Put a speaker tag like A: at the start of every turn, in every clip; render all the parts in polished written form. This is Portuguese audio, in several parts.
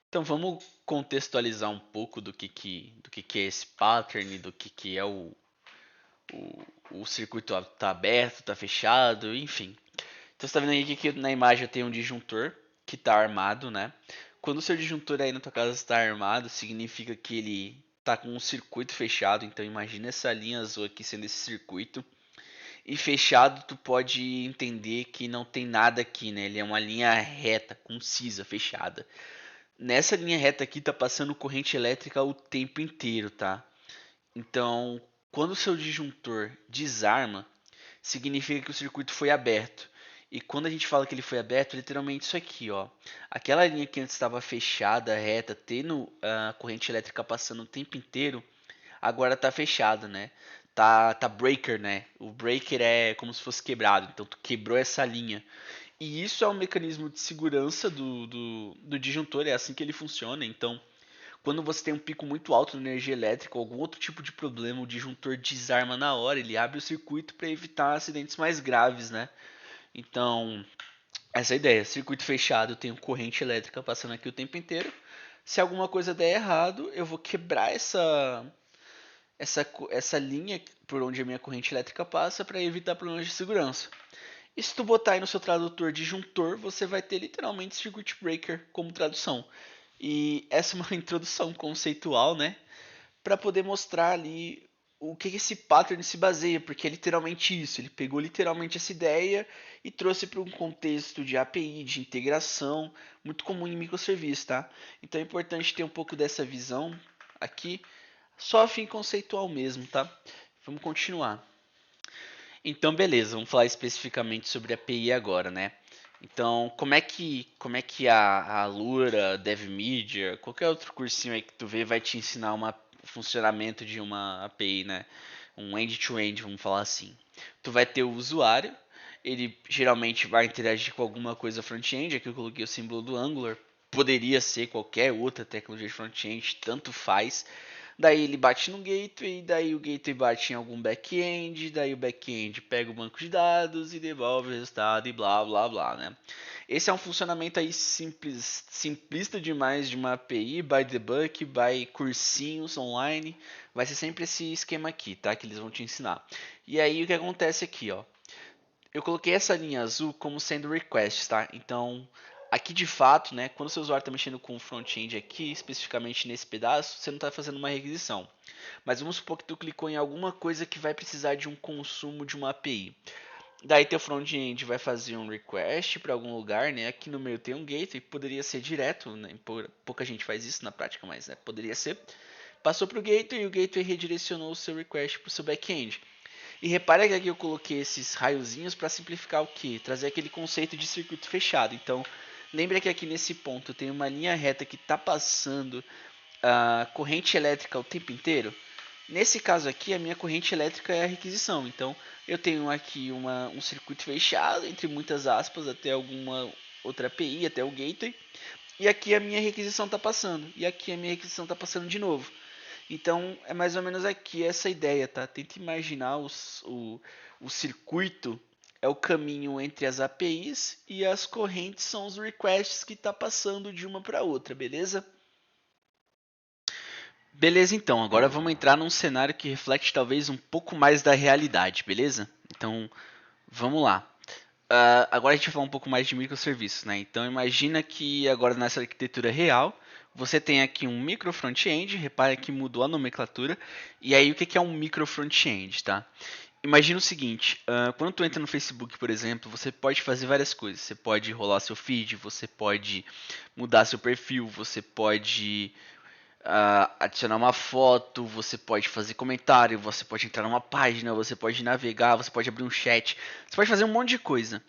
A: Então vamos contextualizar um pouco do que é esse pattern, do que é o circuito tá aberto, tá fechado, enfim. Então você tá vendo aí que na imagem tem um disjuntor que está armado, né? Quando o seu disjuntor aí na tua casa está armado, significa que ele tá com um circuito fechado. Então imagina essa linha azul aqui sendo esse circuito. E fechado, tu pode entender que não tem nada aqui, né? Ele é uma linha reta, concisa, fechada. Nessa linha reta aqui tá passando corrente elétrica o tempo inteiro, tá? Então, quando o seu disjuntor desarma, significa que o circuito foi aberto. E quando a gente fala que ele foi aberto, literalmente isso aqui, ó. Aquela linha que antes estava fechada, reta, tendo a corrente elétrica passando o tempo inteiro, agora tá fechada, né? Tá breaker, né? O breaker é como se fosse quebrado, então tu quebrou essa linha. E isso é um mecanismo de segurança do disjuntor, é assim que ele funciona. Então, quando você tem um pico muito alto de energia elétrica ou algum outro tipo de problema, o disjuntor desarma na hora, ele abre o circuito para evitar acidentes mais graves, né? Então, essa é a ideia. Circuito fechado, eu tenho corrente elétrica passando aqui o tempo inteiro. Se alguma coisa der errado, eu vou quebrar essa linha por onde a minha corrente elétrica passa para evitar problemas de segurança. E se tu botar aí no seu tradutor disjuntor, você vai ter literalmente circuit breaker como tradução. E essa é uma introdução conceitual, né? Para poder mostrar ali o que esse pattern se baseia, porque é literalmente isso. Ele pegou literalmente essa ideia e trouxe para um contexto de API, de integração, muito comum em microserviços, tá? Então é importante ter um pouco dessa visão aqui, só a fim conceitual mesmo, tá? Vamos continuar. Então, beleza, vamos falar especificamente sobre a API agora, né? Então, como é que a Lura, DevMedia, qualquer outro cursinho aí que tu vê vai te ensinar o funcionamento de uma API, né? Um end-to-end, vamos falar assim. Tu vai ter o usuário, ele geralmente vai interagir com alguma coisa front-end, aqui eu coloquei o símbolo do Angular, poderia ser qualquer outra tecnologia de front-end, tanto faz. Daí ele bate no gateway, daí o gateway bate em algum back-end, daí o back-end pega o banco de dados e devolve o resultado e blá blá blá, né? Esse é um funcionamento aí simples, simplista demais de uma API, by debug, by cursinhos online. Vai ser sempre esse esquema aqui, tá? Que eles vão te ensinar. E aí o que acontece aqui, ó? Eu coloquei essa linha azul como sendo request, tá? Então, aqui de fato, né, quando o seu usuário está mexendo com o front-end aqui, especificamente nesse pedaço, você não está fazendo uma requisição. Mas vamos supor que tu clicou em alguma coisa que vai precisar de um consumo de uma API. Daí teu front-end vai fazer um request para algum lugar, né? Aqui no meio tem um gateway, poderia ser direto, né? Pouca gente faz isso na prática, mas né, poderia ser. Passou para o gateway e o gateway redirecionou o seu request para o seu back-end. E repara que aqui eu coloquei esses raiozinhos para simplificar o que? Trazer aquele conceito de circuito fechado. Então, lembra que aqui nesse ponto tem uma linha reta que está passando a corrente elétrica o tempo inteiro? Nesse caso aqui, a minha corrente elétrica é a requisição. Então, eu tenho aqui um circuito fechado, entre muitas aspas, até alguma outra API, até o gateway. E aqui a minha requisição está passando. E aqui a minha requisição está passando de novo. Então é mais ou menos aqui essa ideia, tá? Tenta imaginar o circuito é o caminho entre as APIs e as correntes são os requests que está passando de uma para outra, beleza? Beleza, então. Agora vamos entrar num cenário que reflete talvez um pouco mais da realidade, beleza? Então vamos lá. Agora a gente vai falar um pouco mais de microserviços, né? Então imagina que agora nessa arquitetura real, você tem aqui um micro front-end, repare que mudou a nomenclatura, e aí o que é um micro front-end, tá? Imagina o seguinte, quando tu entra no Facebook, por exemplo, você pode fazer várias coisas. Você pode rolar seu feed, você pode mudar seu perfil, você pode adicionar uma foto, você pode fazer comentário, você pode entrar numa página, você pode navegar, você pode abrir um chat, você pode fazer um monte de coisa.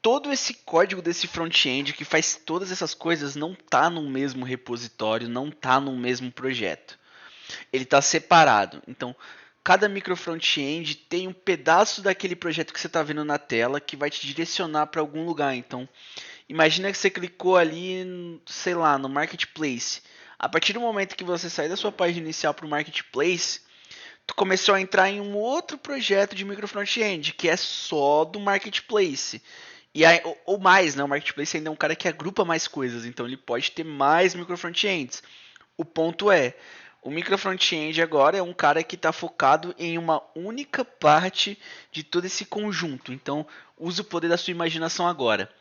A: Todo esse código desse front-end que faz todas essas coisas não está no mesmo repositório, não está no mesmo projeto. Ele está separado. Então, cada micro front-end tem um pedaço daquele projeto que você está vendo na tela que vai te direcionar para algum lugar. Então, imagina que você clicou ali, sei lá, no Marketplace. A partir do momento que você sair da sua página inicial para o Marketplace, tu começou a entrar em um outro projeto de micro front-end, que é só do Marketplace. E aí, ou mais, né? O Marketplace ainda é um cara que agrupa mais coisas, então ele pode ter mais micro frontends. O ponto é, o micro frontend agora é um cara que está focado em uma única parte de todo esse conjunto. Então, use o poder da sua imaginação agora.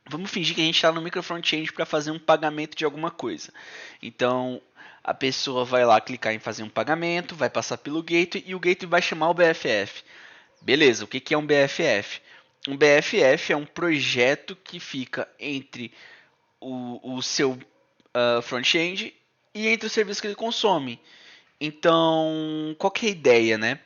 A: Vamos fingir que a gente está no micro front-end para fazer um pagamento de alguma coisa. Então, a pessoa vai lá clicar em fazer um pagamento, vai passar pelo gateway e o gateway vai chamar o BFF. Beleza, o que é um BFF? Um BFF é um projeto que fica entre o seu front-end e entre o serviço que ele consome. Então, qual que é a ideia, né?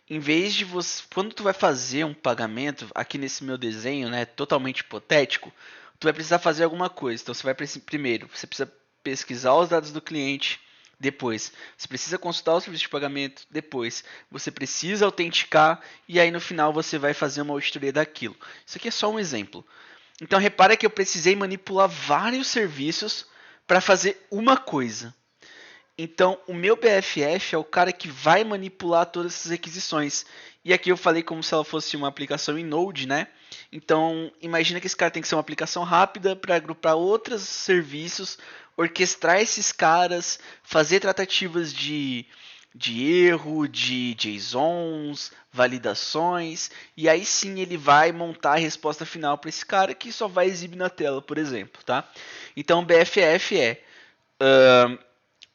A: Em vez de você, quando tu vai fazer um pagamento, aqui nesse meu desenho, né, totalmente hipotético, tu vai precisar fazer alguma coisa. Então você vai primeiro, você precisa pesquisar os dados do cliente, depois você precisa consultar o serviço de pagamento, depois você precisa autenticar e aí no final você vai fazer uma auditoria daquilo. Isso aqui é só um exemplo. Então repara que eu precisei manipular vários serviços para fazer uma coisa. Então, o meu BFF é o cara que vai manipular todas essas requisições. E aqui eu falei como se ela fosse uma aplicação em Node, né? Então, imagina que esse cara tem que ser uma aplicação rápida para agrupar outros serviços, orquestrar esses caras, fazer tratativas de erro, de JSONs, validações, e aí sim ele vai montar a resposta final para esse cara que só vai exibir na tela, por exemplo, tá? Então, o BFF é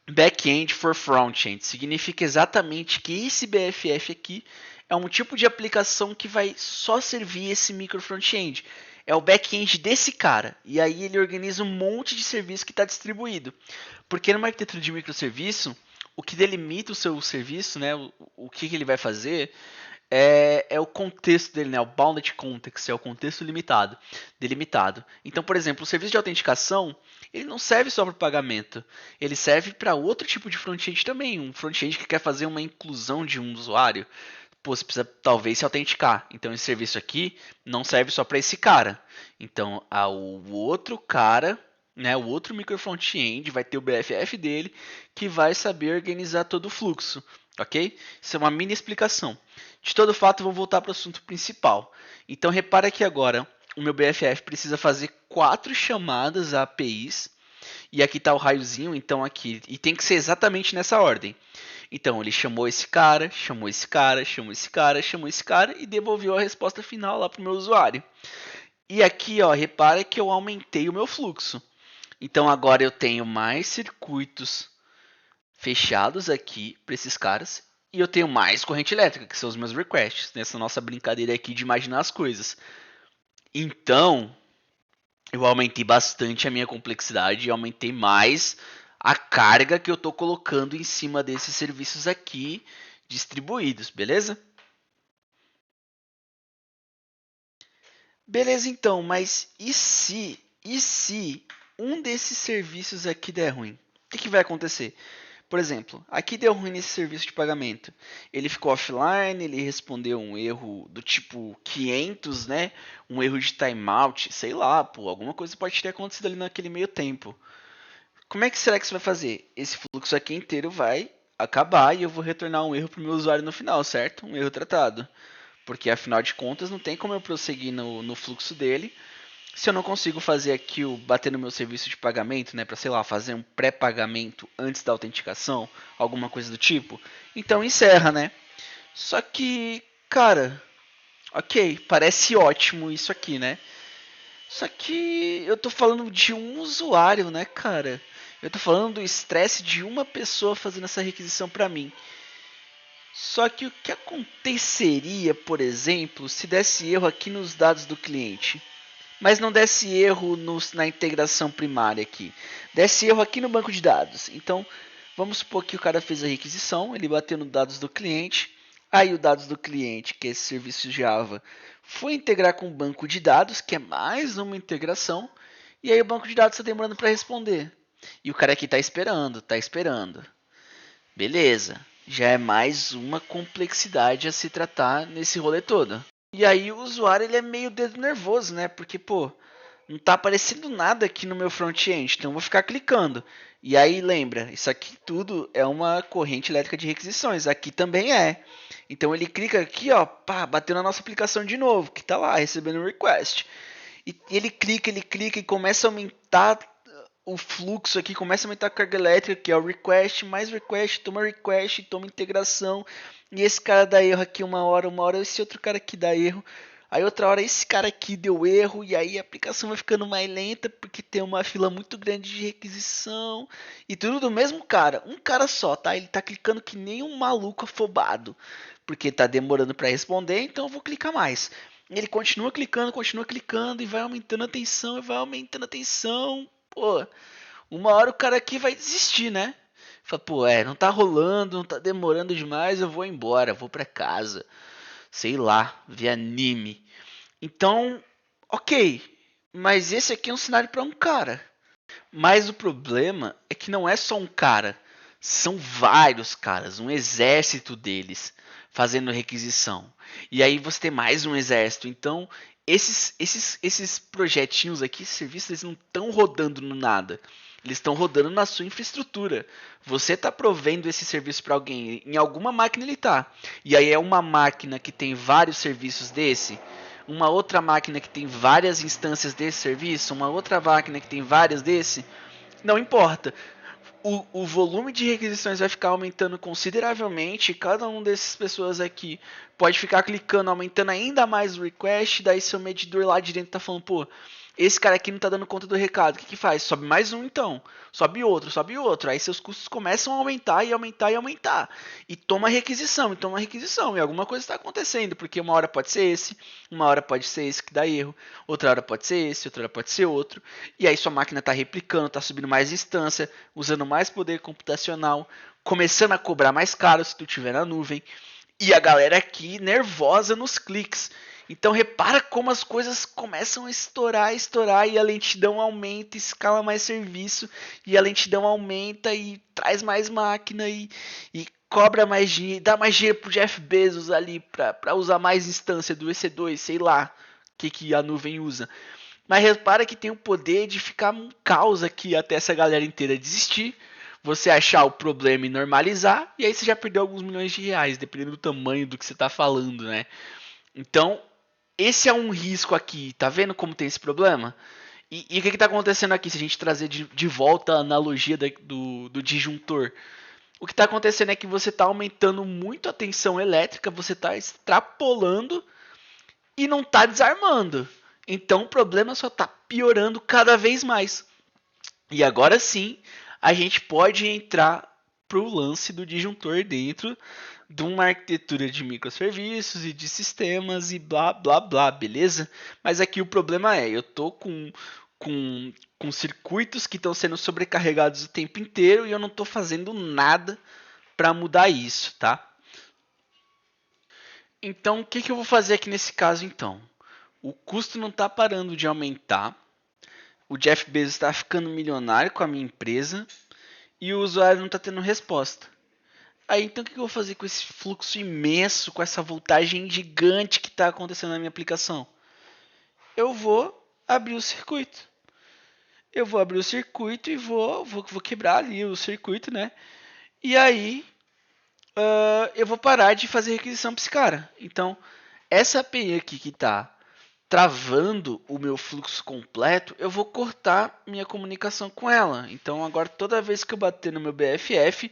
A: Back-end for front-end. Significa exatamente que esse BFF aqui é um tipo de aplicação que vai só servir esse micro front-end. É o back-end desse cara. E aí ele organiza um monte de serviço que está distribuído. Porque numa arquitetura de microserviço, o que delimita o seu serviço, né, o que ele vai fazer, é o contexto dele, né? O bounded context, é o contexto delimitado. Então, por exemplo, o serviço de autenticação, ele não serve só para pagamento, ele serve para outro tipo de front-end também, um front-end que quer fazer uma inclusão de um usuário. Pô, você precisa talvez se autenticar. Então, esse serviço aqui não serve só para esse cara. Então, o outro cara, né, o outro micro front-end vai ter o BFF dele que vai saber organizar todo o fluxo, ok? Isso é uma mini explicação. De todo fato, vou voltar para o assunto principal. Então, repara que agora o meu BFF precisa fazer 4 chamadas a APIs. E aqui está o raiozinho, então aqui. E tem que ser exatamente nessa ordem. Então, ele chamou esse cara, chamou esse cara, chamou esse cara, chamou esse cara e devolveu a resposta final lá para o meu usuário. E aqui, ó, repara que eu aumentei o meu fluxo. Então, agora eu tenho mais circuitos fechados aqui para esses caras. E eu tenho mais corrente elétrica, que são os meus requests, nessa nossa brincadeira aqui de imaginar as coisas. Então, eu aumentei bastante a minha complexidade e aumentei mais a carga que eu estou colocando em cima desses serviços aqui distribuídos, beleza? Beleza, então, mas e se um desses serviços aqui der ruim? O que vai acontecer? Por exemplo, aqui deu ruim nesse serviço de pagamento. Ele ficou offline, ele respondeu um erro do tipo 500, né? Um erro de timeout, sei lá, pô, alguma coisa pode ter acontecido ali naquele meio tempo. Como é que será que você vai fazer? Esse fluxo aqui inteiro vai acabar e eu vou retornar um erro para o meu usuário no final, certo? Um erro tratado. Porque afinal de contas não tem como eu prosseguir no fluxo dele se eu não consigo fazer aqui bater no meu serviço de pagamento, né, para sei lá, fazer um pré-pagamento antes da autenticação, alguma coisa do tipo, então encerra, né? Só que, cara, ok, parece ótimo isso aqui, né? Só que eu tô falando de um usuário, né, cara? Eu tô falando do estresse de uma pessoa fazendo essa requisição para mim. Só que o que aconteceria, por exemplo, se desse erro aqui nos dados do cliente? Mas não desse erro na integração primária aqui. Desse erro aqui no banco de dados. Então, vamos supor que o cara fez a requisição, ele bateu nos dados do cliente, aí o dados do cliente, que é esse serviço Java, foi integrar com o banco de dados, que é mais uma integração, e aí o banco de dados está demorando para responder. E o cara aqui está esperando, está esperando. Beleza, já é mais uma complexidade a se tratar nesse rolê todo. E aí o usuário ele é meio dedo nervoso, né? Porque, pô, não tá aparecendo nada aqui no meu front-end, então eu vou ficar clicando. E aí lembra, isso aqui tudo é uma corrente elétrica de requisições, aqui também é. Então ele clica aqui, ó, pá, bateu na nossa aplicação de novo, que tá lá, recebendo um request. E ele clica e começa a aumentar o fluxo aqui, começa a aumentar a carga elétrica, que é o request, toma integração. E esse cara dá erro aqui uma hora esse outro cara aqui dá erro. Aí outra hora esse cara aqui deu erro e aí a aplicação vai ficando mais lenta porque tem uma fila muito grande de requisição. E tudo do mesmo cara, um cara só, tá? Ele tá clicando que nem um maluco afobado, porque tá demorando para responder, então eu vou clicar mais. Ele continua clicando e vai aumentando a tensão, e vai aumentando a tensão. Pô, uma hora o cara aqui vai desistir, né? Fala, pô, não tá rolando, não tá demorando demais, eu vou embora, vou pra casa. Sei lá, ver anime. Então, ok. Mas esse aqui é um cenário para um cara. Mas o problema é que não é só um cara. São vários caras, um exército deles fazendo requisição. E aí você tem mais um exército. Então, esses projetinhos aqui, esses serviços, eles não estão rodando no nada. Eles estão rodando na sua infraestrutura. Você está provendo esse serviço para alguém. Em alguma máquina ele está. E aí é uma máquina que tem vários serviços desse. Uma outra máquina que tem várias instâncias desse serviço. Uma outra máquina que tem várias desse. Não importa. O volume de requisições vai ficar aumentando consideravelmente. Cada um dessas pessoas aqui pode ficar clicando, aumentando ainda mais o request. Daí seu medidor lá de dentro tá falando, pô, esse cara aqui não tá dando conta do recado. O que que faz? Sobe mais um então. Sobe outro, sobe outro. Aí seus custos começam a aumentar e aumentar e aumentar. E toma requisição, e toma requisição. E alguma coisa está acontecendo. Porque uma hora pode ser esse, uma hora pode ser esse que dá erro. Outra hora pode ser esse, outra hora pode ser outro. E aí sua máquina está replicando, está subindo mais instância, usando mais poder computacional, começando a cobrar mais caro se tu tiver na nuvem. E a galera aqui nervosa nos cliques. Então repara como as coisas começam a estourar e a lentidão aumenta, escala mais serviço e a lentidão aumenta e traz mais máquina e cobra mais dinheiro, dá mais dinheiro pro Jeff Bezos ali para usar mais instância do EC2, sei lá o que a nuvem usa. Mas repara que tem o poder de ficar um caos aqui até essa galera inteira desistir, você achar o problema e normalizar, e aí você já perdeu alguns milhões de reais, dependendo do tamanho do que você está falando, né? Então, esse é um risco aqui, tá vendo como tem esse problema? E o que está acontecendo aqui, se a gente trazer de volta a analogia do disjuntor? O que está acontecendo é que você está aumentando muito a tensão elétrica, você está extrapolando e não está desarmando. Então o problema só está piorando cada vez mais. E agora sim, a gente pode entrar para o lance do disjuntor dentro de uma arquitetura de microserviços e de sistemas e blá blá blá, beleza? Mas aqui o problema eu tô com circuitos que estão sendo sobrecarregados o tempo inteiro e eu não estou fazendo nada para mudar isso, tá? Então, o que eu vou fazer aqui nesse caso então? O custo não está parando de aumentar, o Jeff Bezos está ficando milionário com a minha empresa e o usuário não está tendo resposta. Aí então o que eu vou fazer com esse fluxo imenso, com essa voltagem gigante que está acontecendo na minha aplicação? Eu vou abrir o circuito. Eu vou abrir o circuito e vou quebrar ali o circuito, né? E aí eu vou parar de fazer requisição para esse cara. Então, essa API aqui que está travando o meu fluxo completo, eu vou cortar minha comunicação com ela. Então, agora toda vez que eu bater no meu BFF,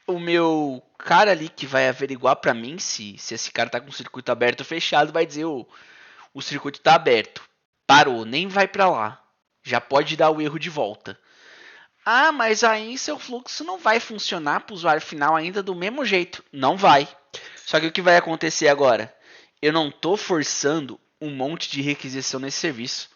A: o meu cara ali que vai averiguar para mim se esse cara tá com o circuito aberto ou fechado, vai dizer o circuito tá aberto. Parou, nem vai para lá. Já pode dar o erro de volta. Ah, mas aí seu fluxo não vai funcionar para o usuário final ainda do mesmo jeito. Não vai. Só que o que vai acontecer agora? Eu não estou forçando um monte de requisição nesse serviço.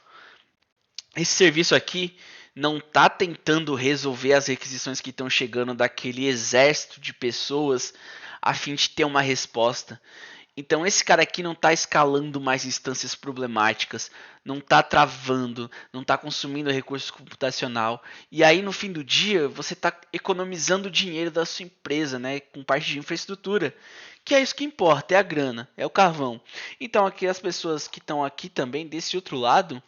A: Esse serviço aqui não está tentando resolver as requisições que estão chegando daquele exército de pessoas a fim de ter uma resposta. Então esse cara aqui não está escalando mais instâncias problemáticas, não está travando, não está consumindo recurso computacional. E aí no fim do dia você está economizando dinheiro da sua empresa, né, com parte de infraestrutura. Que é isso que importa, é a grana, é o carvão. Então aqui as pessoas que estão aqui também desse outro lado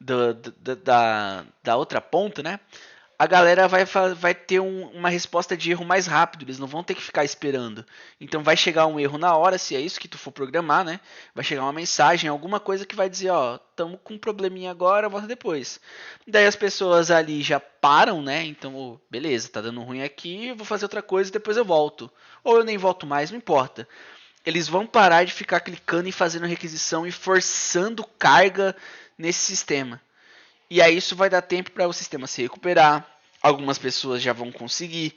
A: da outra ponta, né? a galera vai ter uma resposta de erro mais rápido, eles não vão ter que ficar esperando. Então vai chegar um erro na hora, se é isso que tu for programar, né? Vai chegar uma mensagem, alguma coisa que vai dizer, ó, estamos com um probleminha agora, volta depois. Daí as pessoas ali já param, né? Então, oh, beleza, tá dando ruim aqui, eu vou fazer outra coisa e depois eu volto. Ou eu nem volto mais, não importa. Eles vão parar de ficar clicando e fazendo requisição e forçando carga nesse sistema. E aí isso vai dar tempo para o sistema se recuperar. Algumas pessoas já vão conseguir,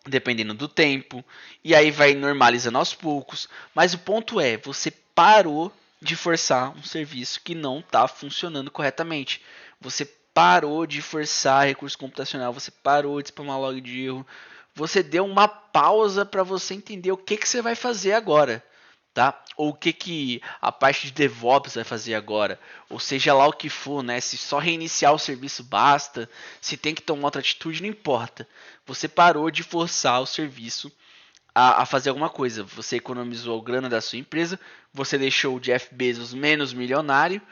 A: dependendo do tempo. E aí vai normalizando aos poucos. Mas o ponto é, você parou de forçar um serviço que não está funcionando corretamente. Você parou de forçar recurso computacional. Você parou de spamar log de erro. Você deu uma pausa para você entender o que você vai fazer agora. Tá? Ou o que a parte de DevOps vai fazer agora, ou seja lá o que for, né? Se só reiniciar o serviço basta, se tem que tomar outra atitude, não importa. Você parou de forçar o serviço a fazer alguma coisa. Você economizou a grana da sua empresa, você deixou o Jeff Bezos menos milionário,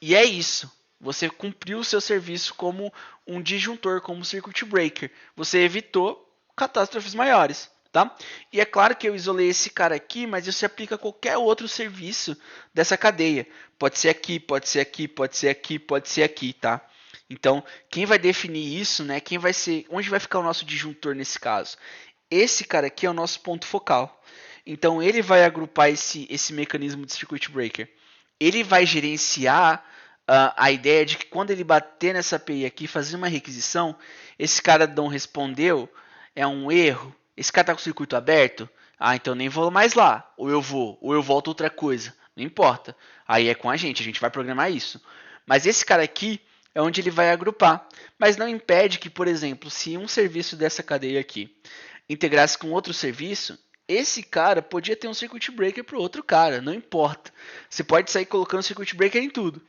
A: e é isso. Você cumpriu o seu serviço como um disjuntor, como um circuit breaker. Você evitou catástrofes maiores. Tá? E é claro que eu isolei esse cara aqui, mas isso se aplica a qualquer outro serviço dessa cadeia. Pode ser aqui, pode ser aqui, pode ser aqui, pode ser aqui, tá? Então, quem vai definir isso, né? Quem vai ser, onde vai ficar o nosso disjuntor nesse caso? Esse cara aqui é o nosso ponto focal. Então, ele vai agrupar esse mecanismo de circuit breaker. Ele vai gerenciar a ideia de que quando ele bater nessa API aqui, fazer uma requisição, esse cara não respondeu, é um erro. Esse cara tá com o circuito aberto? Ah, então nem vou mais lá. Ou eu vou, ou eu volto outra coisa. Não importa. Aí é com a gente vai programar isso. Mas esse cara aqui é onde ele vai agrupar. Mas não impede que, por exemplo, se um serviço dessa cadeia aqui integrasse com outro serviço, esse cara podia ter um circuit breaker para o outro cara. Não importa. Você pode sair colocando circuit breaker em tudo.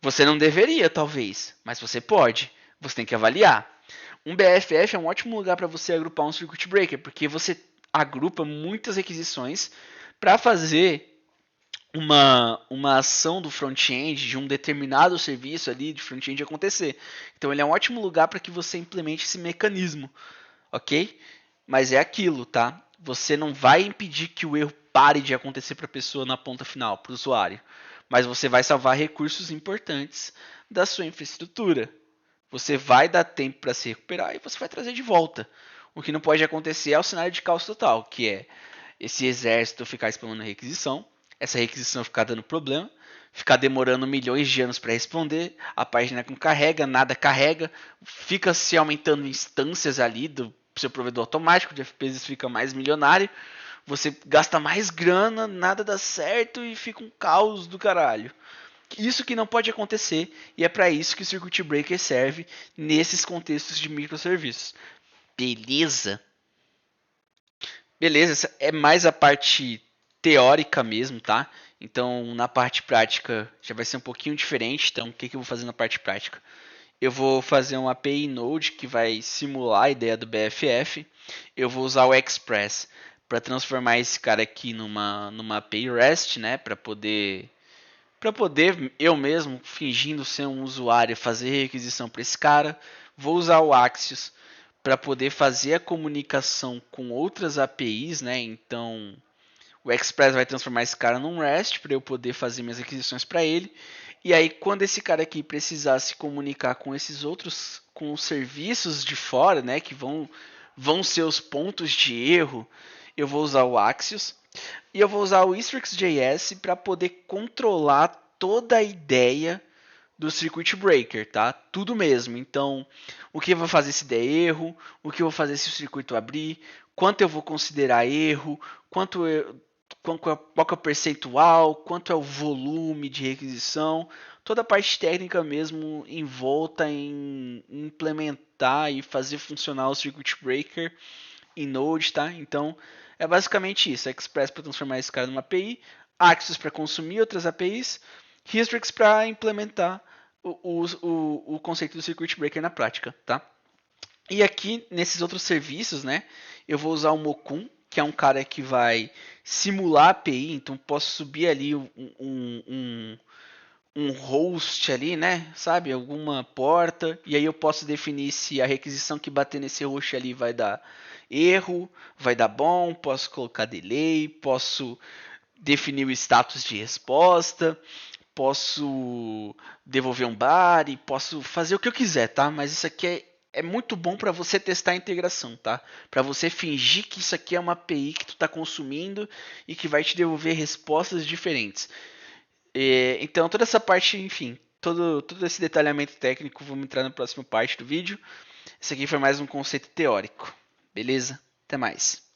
A: Você não deveria, talvez, mas você pode. Você tem que avaliar. Um BFF é um ótimo lugar para você agrupar um circuit breaker, porque você agrupa muitas requisições para fazer uma ação do front-end de um determinado serviço ali de front-end acontecer. Então ele é um ótimo lugar para que você implemente esse mecanismo, ok? Mas é aquilo, tá? Você não vai impedir que o erro pare de acontecer para a pessoa na ponta final, para o usuário. Mas você vai salvar recursos importantes da sua infraestrutura. Você vai dar tempo para se recuperar e você vai trazer de volta. O que não pode acontecer é o cenário de caos total, que é esse exército ficar spamando requisição, essa requisição ficar dando problema, ficar demorando milhões de anos para responder, a página não carrega, nada carrega, fica se aumentando instâncias ali do seu provedor automático, o Jeff Bezos fica mais milionário, você gasta mais grana, nada dá certo e fica um caos do caralho. Isso que não pode acontecer e é para isso que o Circuit Breaker serve nesses contextos de microserviços. Beleza? Beleza, essa é mais a parte teórica mesmo, tá? Então, na parte prática já vai ser um pouquinho diferente. Então, o que eu vou fazer na parte prática? Eu vou fazer uma API Node que vai simular a ideia do BFF. Eu vou usar o Express para transformar esse cara aqui numa API REST, né? Para poder eu mesmo, fingindo ser um usuário, fazer requisição para esse cara. Vou usar o Axios para poder fazer a comunicação com outras APIs, né? Então, o Express vai transformar esse cara num REST para eu poder fazer minhas requisições para ele. E aí, quando esse cara aqui precisar se comunicar com esses outros, com os serviços de fora, né? Que vão ser os pontos de erro, eu vou usar o Axios. E eu vou usar o Istrix.js para poder controlar toda a ideia do Circuit Breaker, tá? Tudo mesmo. Então, o que eu vou fazer se der erro, o que eu vou fazer se o circuito abrir, quanto eu vou considerar erro, qual que é o percentual, quanto é o volume de requisição, toda a parte técnica mesmo envolta em implementar e fazer funcionar o Circuit Breaker em Node, tá? Então, é basicamente isso. Express para transformar esse cara numa API, Axios para consumir outras APIs, Histrix para implementar o conceito do Circuit Breaker na prática, tá? E aqui, nesses outros serviços, né, eu vou usar o Mokun, que é um cara que vai simular a API, então posso subir ali um host ali, né? Sabe? Alguma porta. E aí eu posso definir se a requisição que bater nesse host ali vai dar erro, vai dar bom, posso colocar delay, posso definir o status de resposta, posso devolver um bar e posso fazer o que eu quiser, tá? Mas isso aqui é muito bom para você testar a integração, tá? Para você fingir que isso aqui é uma API que tu está consumindo e que vai te devolver respostas diferentes. Então, toda essa parte, enfim, todo esse detalhamento técnico, vamos entrar na próxima parte do vídeo. Esse aqui foi mais um conceito teórico. Beleza? Até mais.